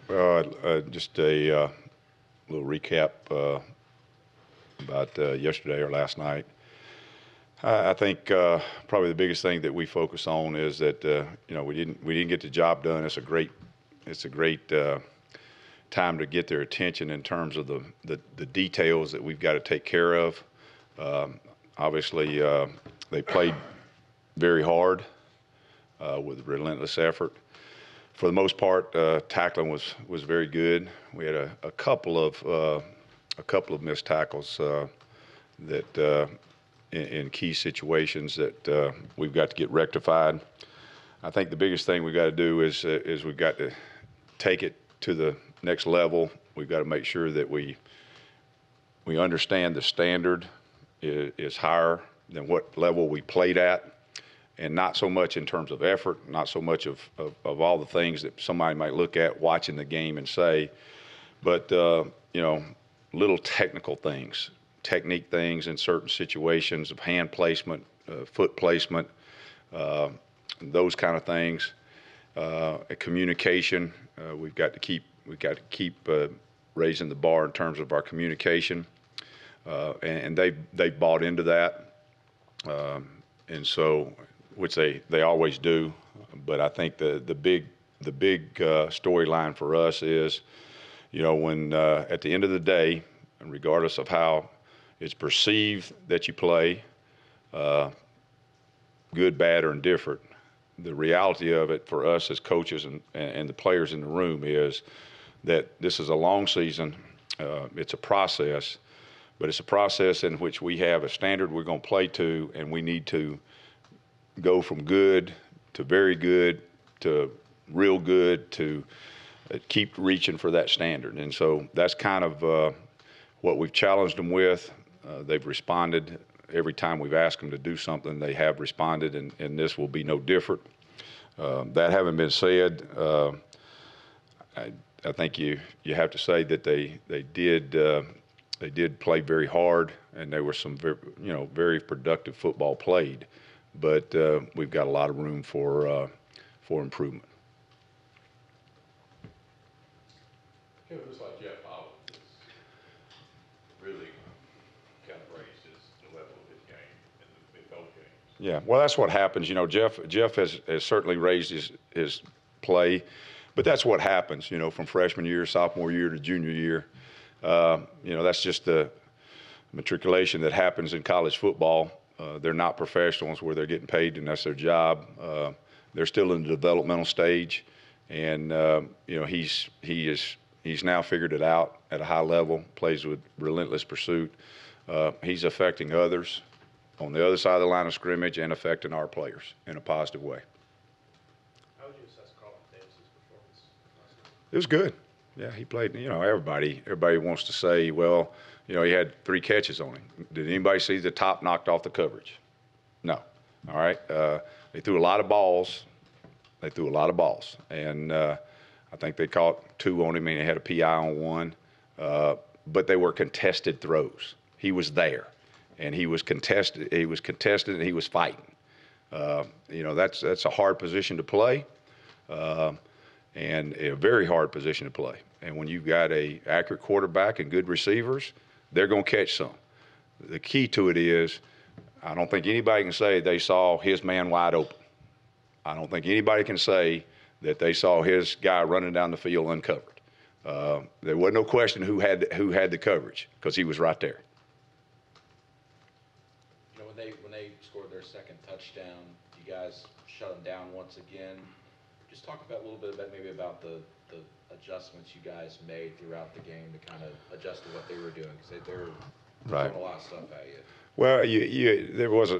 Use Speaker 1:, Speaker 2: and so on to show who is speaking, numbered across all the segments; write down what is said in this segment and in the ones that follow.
Speaker 1: Just a little recap about yesterday or last night. I think probably the biggest thing that we focus on is that we didn't get the job done. It's a great time to get their attention in terms of the details that we've got to take care of. Obviously, they played very hard with relentless effort. For the most part, tackling was very good. We had a couple of missed tackles that in key situations that we've got to get rectified. I think the biggest thing we've got to do is we've got to take it to the next level. We've got to make sure that we understand the standard is higher than what level we played at. And not so much in terms of effort, not so much of all the things that somebody might look at watching the game and say, but little technical things, technique things in certain situations of hand placement, foot placement, those kind of things. Communication, we've got to keep raising the bar in terms of our communication, and they bought into that, and so. Which they always do, but I think the big storyline for us is, when at the end of the day, and regardless of how it's perceived that you play, good, bad, or indifferent, the reality of it for us as coaches and the players in the room is that this is a long season. It's a process, but it's a process in which we have a standard we're going to play to, and we need to go from good to very good to real good to keep reaching for that standard. And so that's kind of what we've challenged them with. They've responded. Every time we've asked them to do something, they have responded, and this will be no different. That having been said, I think you have to say that they did play very hard, and there was some very productive football played. But we've got a lot of room for improvement.
Speaker 2: It looks like Jeff Auburn has really kind of raised the level of his game in both games.
Speaker 1: Yeah, well, that's what happens. Jeff has certainly raised his play, but that's what happens. From freshman year, sophomore year to junior year. That's just the matriculation that happens in college football. They're not professionals where they're getting paid and that's their job. They're still in the developmental stage, and he's now figured it out at a high level. Plays with relentless pursuit. He's affecting others on the other side of the line of scrimmage and affecting our players in a positive way.
Speaker 3: How would you assess Carlton Davis's performance last night?
Speaker 1: It was good. Yeah, he played. Everybody wants to say, well, he had 3 catches on him. Did anybody see the top knocked off the coverage? No. All right. They threw a lot of balls. And I think they caught 2 on him, and he had a PI on 1. But they were contested throws. He was there, and he was contested. And he was fighting. That's a hard position to play, and a very hard position to play. And when you've got a accurate quarterback and good receivers, they're going to catch some. The key to it is, I don't think anybody can say they saw his man wide open. I don't think anybody can say that they saw his guy running down the field uncovered. There wasn't no question who had the coverage, because he was right there.
Speaker 4: When they scored their second touchdown, you guys shut them down once again. Just talk a little bit about the adjustments you guys made throughout the game to kind of adjust to what they were doing, because they were throwing a lot of stuff at you.
Speaker 1: Well,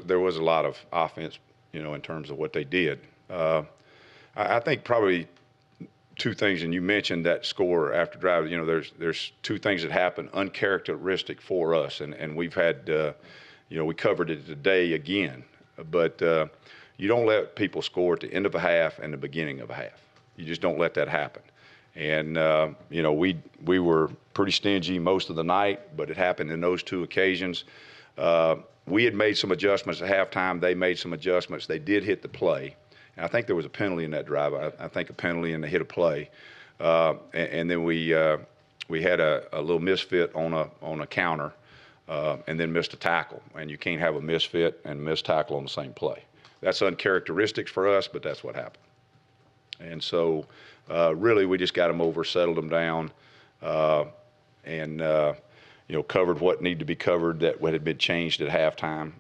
Speaker 1: there was a lot of offense, in terms of what they did. I think probably 2 things, and you mentioned that score after drive. There's 2 things that happen uncharacteristic for us, and we've had, we covered it today again. But you don't let people score at the end of a half and the beginning of a half. You just don't let that happen. And we were pretty stingy most of the night, but it happened in those 2 occasions. We had made some adjustments at halftime. They made some adjustments. They did hit the play. And I think there was a penalty in that drive. I think a penalty and they hit a play. And then we had a little misfit on a counter, and then missed a tackle. And you can't have a misfit and missed tackle on the same play. That's uncharacteristic for us, but that's what happened. And so, really, we just got them over, settled them down, and covered what needed to be covered that what had been changed at halftime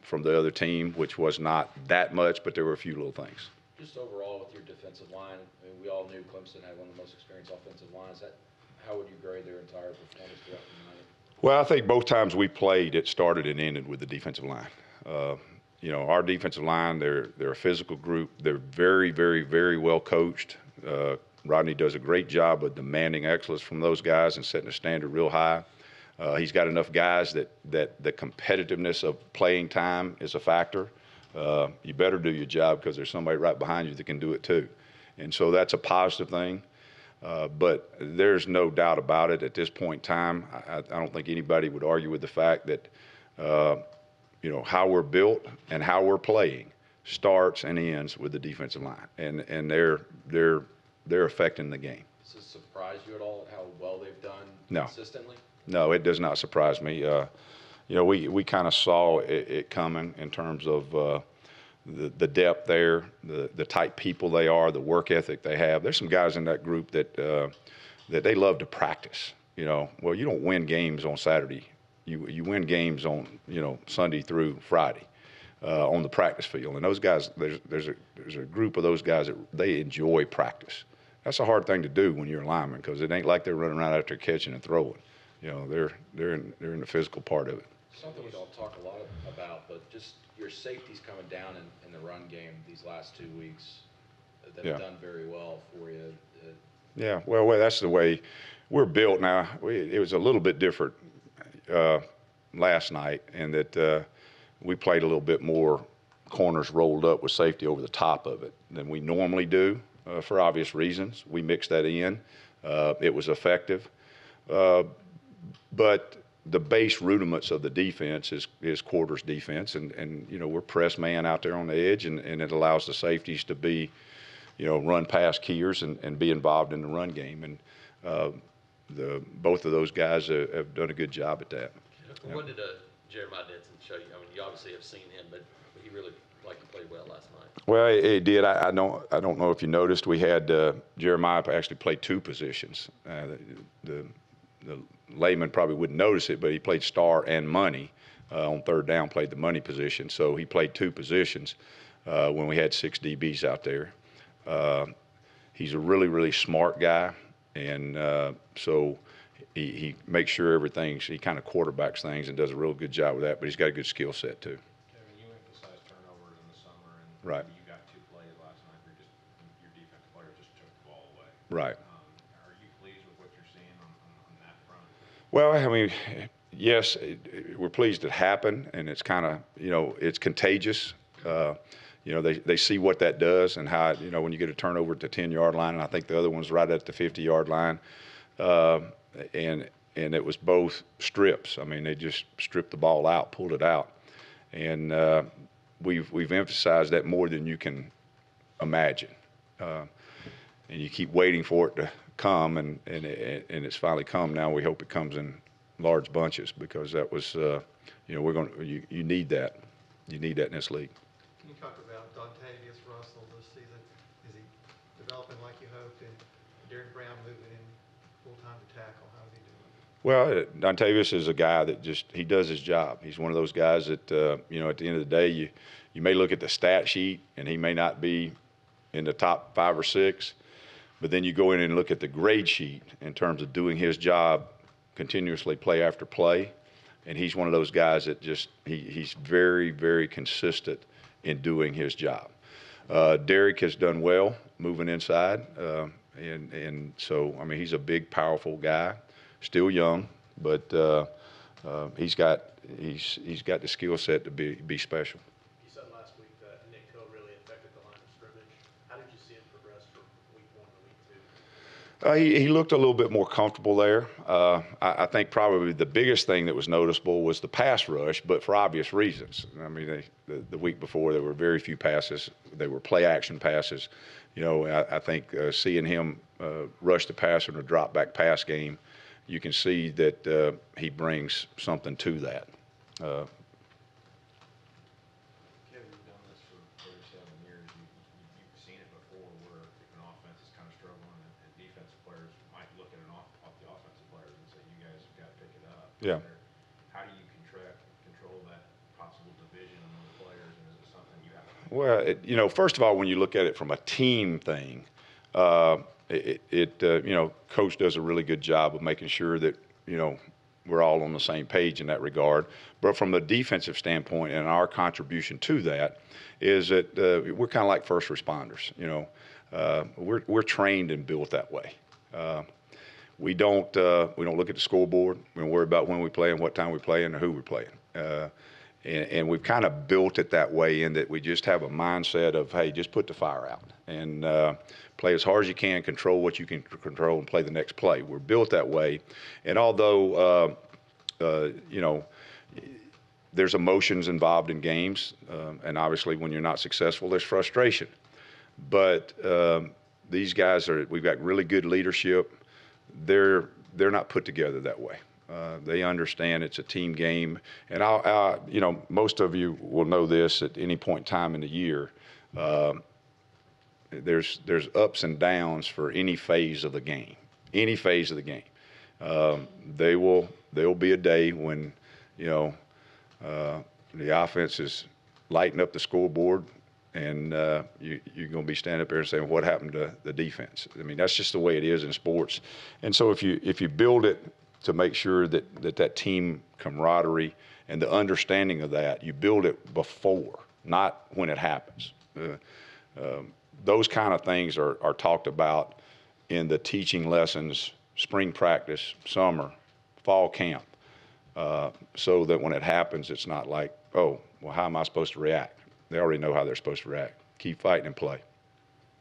Speaker 1: from the other team, which was not that much, but there were a few little things.
Speaker 4: Just overall with your defensive line, I mean, we all knew Clemson had one of the most experienced offensive lines. How would you grade their entire performance throughout the night?
Speaker 1: Well, I think both times we played, it started and ended with the defensive line. Our defensive line, they're a physical group. They're very, very, very well coached. Rodney does a great job of demanding excellence from those guys and setting the standard real high. He's got enough guys that the competitiveness of playing time is a factor. You better do your job because there's somebody right behind you that can do it too. And so that's a positive thing. But there's no doubt about it at this point in time. I don't think anybody would argue with the fact that, how we're built and how we're playing starts and ends with the defensive line. And they're affecting the game.
Speaker 4: Does this surprise you at all at how well they've done
Speaker 1: No.
Speaker 4: consistently?
Speaker 1: No, it does not surprise me. We kind of saw it coming in terms of the depth there, the type people they are, the work ethic they have. There's some guys in that group that they love to practice. Well, you don't win games on Saturday. You win games on Sunday through Friday on the practice field. And those guys, there's a group of those guys that they enjoy practice. That's a hard thing to do when you're a lineman because it ain't like they're running around out there catching and throwing. They're in the physical part of it.
Speaker 4: Something we don't talk a lot about, but just your safeties coming down in the run game these last 2 weeks that have done very well for you.
Speaker 1: Yeah, well, that's the way we're built now. It was a little bit different last night in that we played a little bit more corners rolled up with safety over the top of it than we normally do for obvious reasons. We mixed that in. It was effective. But the base rudiments of the defense is quarters defense, and we're press man out there on the edge, and it allows the safeties to be, run past keyers and be involved in the run game, and both of those guys have done a good job at that.
Speaker 5: What did Jeremiah Denson show you? I mean, you obviously have seen him, but he really played well last night.
Speaker 1: Well, it did. I don't know if you noticed, we had Jeremiah actually played two positions. The layman probably wouldn't notice it, but he played star and money on third down, played the money position. So he played two positions when we had 6 DBs out there. He's a really, really smart guy, and so he makes sure he kind of quarterbacks things and does a real good job with that, but he's got a good skill set too.
Speaker 3: Kevin, you emphasized turnovers in the summer, and
Speaker 1: Right.
Speaker 3: you got 2 plays last night where your defensive player just took the ball away.
Speaker 1: Right.
Speaker 3: Are you pleased with what you're seeing on that front?
Speaker 1: Well, I mean, yes, we're pleased it happened, and it's kind of, it's contagious. They see what that does and how, when you get a turnover at the 10-yard line, and I think the other one's right at the 50-yard line, and it was both strips. I mean, they just stripped the ball out, pulled it out, and we've emphasized that more than you can imagine, and you keep waiting for it to come, and it's finally come. Now we hope it comes in large bunches because that was, you need that. You need that in this league.
Speaker 6: Can you talk about Dontavius Russell this season? Is he developing like you hoped? And Derek Brown moving in full-time to tackle, how's he doing?
Speaker 1: Well, Dontavius is a guy that he does his job. He's one of those guys that, at the end of the day, you may look at the stat sheet and he may not be in the top 5 or 6, but then you go in and look at the grade sheet in terms of doing his job continuously play after play, and he's one of those guys that he's very, very consistent in doing his job. Derek has done well moving inside, and so, I mean, he's a big, powerful guy, still young, but he's got the skill set to be special.
Speaker 3: You said last week that Nick Hill really affected the line of scrimmage. How did you see it progress from week 1 to week
Speaker 1: He looked a little bit more comfortable there. I think probably the biggest thing that was noticeable was the pass rush, but for obvious reasons. I mean, the week before there were very few passes. They were play action passes. You know, I think seeing him rush the passer in a drop back pass game, you can see that he brings something to that.
Speaker 7: Kevin, you've done this for 37 years. You've seen it before where if an offense is kind of struggling and defensive players might look at off the offensive players and say, you guys have got to pick it up.
Speaker 1: Yeah.
Speaker 7: How do you control that possible division among players, and is it something you have to think
Speaker 1: Well, you know, first of all, when you look at it from a team thing, you know, coach does a really good job of making sure that, you know, we're all on the same page in that regard. But from a defensive standpoint, and our contribution to that is that we're kind of like first responders. You know, we're trained and built that way. We don't look at the scoreboard. We don't worry about when we play and what time we play and who we're playing. And we've kind of built it that way in that we just have a mindset of, hey, just put the fire out and play as hard as you can, control what you can control, and play the next play. We're built that way. And although, you know, there's emotions involved in games, and obviously when you're not successful, there's frustration. But these guys we've got really good leadership. They're not put together that way. They understand it's a team game, and you know, most of you will know this at any point in time in the year. There's ups and downs for any phase of the game. Any phase of the game, there will be a day when, you know, the offense is lighting up the scoreboard, and you're going to be standing up there and saying, "What happened to the defense?" I mean, that's just the way it is in sports. And so if you build it to make sure that team camaraderie and the understanding of that, you build it before, not when it happens. Those kind of things are talked about in the teaching lessons, spring practice, summer, fall camp, so that when it happens, it's not like, oh, well, how am I supposed to react? They already know how they're supposed to react. Keep fighting and play.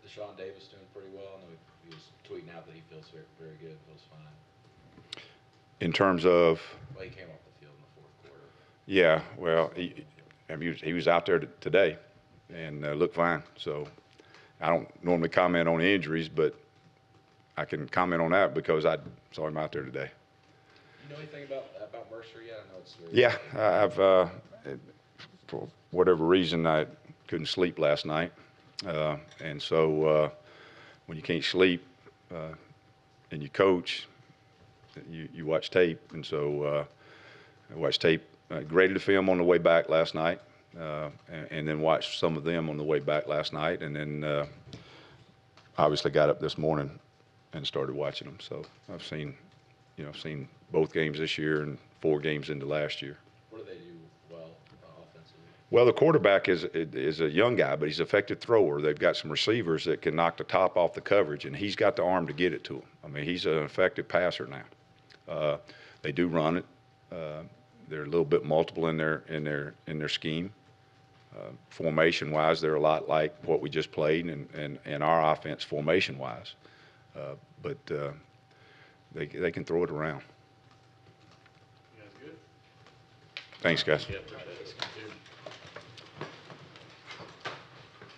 Speaker 4: Deshaun Davis doing pretty well. I know he was tweeting out that he feels very, very good, feels fine.
Speaker 1: In terms of?
Speaker 4: Well, he came off the field in the fourth quarter.
Speaker 1: Yeah, well, he was out there today and looked fine. So I don't normally comment on injuries, but I can comment on that because I saw him out there today.
Speaker 4: You know anything about Mercer yet? I know it's very
Speaker 1: Yeah, I've for whatever reason I couldn't sleep last night, and so when you can't sleep and you coach, you watch tape, and so I watched tape, graded the film on the way back last night, and then watched some of them on the way back last night, and then obviously got up this morning and started watching them. So I've seen both games this year and 4 games into last year.
Speaker 4: What do they do well offensively?
Speaker 1: Well, the quarterback is a young guy, but he's an effective thrower. They've got some receivers that can knock the top off the coverage, and he's got the arm to get it to him. I mean, he's an effective passer now. They do run it. They're a little bit multiple in their scheme. Formation-wise, they're a lot like what we just played and our offense formation-wise. But they can throw it around.
Speaker 2: You guys good?
Speaker 1: Thanks, guys.
Speaker 2: Yeah, appreciate it.